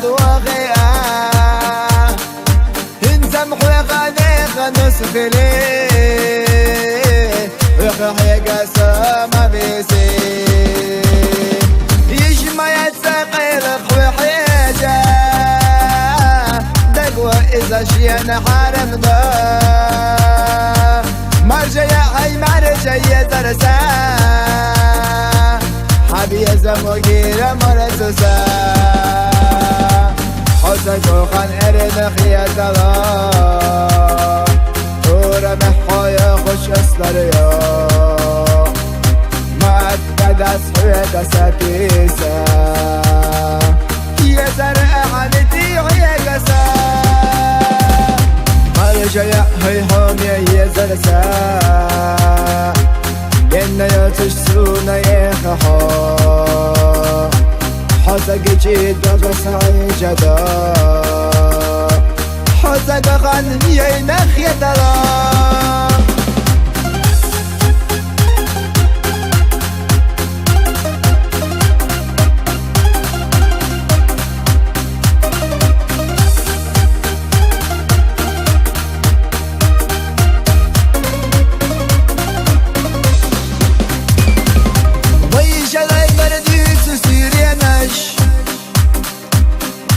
دوغيا هنزم حوغاني غنسخلي وخحي قسم بيسي يجمع يتسقيل خوحيجا دقوة إذا شيان حارم دا مرجع هاي مرجع درسا حبي زموغير مرسوسا حسكو خان ارن خيات الله ورا محايا خوش اسلريا ما اتدس حويت ساتيسا يا زرع حنتي ويا قسا مرجع هاي حامي يا زرسا ينا يتشسونا يخحا حسك جيد بغسعي جدا حسك غن ينخ يدلا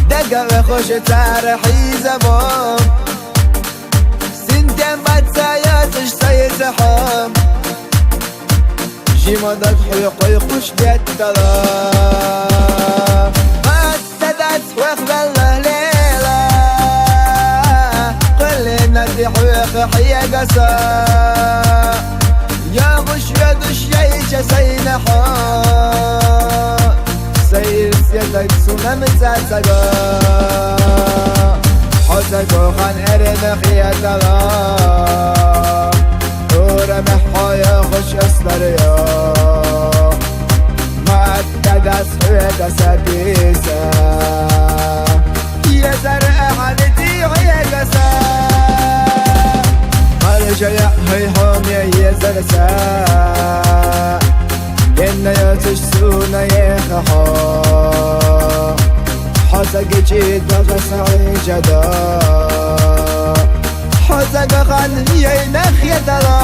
دقا خوش تارحي زبون سنتين بعد ساياتش سيزحام جيما دك حيقوي خوش بيت تلا قد تدعس وخذ الله ليلة قلنا دي حيق حيا قسا يا غش يا دش يا سينحا سير سيدك سونا متساسقا حسكو خان ارن خيات الله ورا محايا خوش اسلريا ما اتدس حويت ساتيسا يا زرع حالتي ويا قسا مرجع هاي حامي يا زرسا ينا يتشسونا يخحا حسك جيد بغسعي جدا حسك غن ينخ يدلا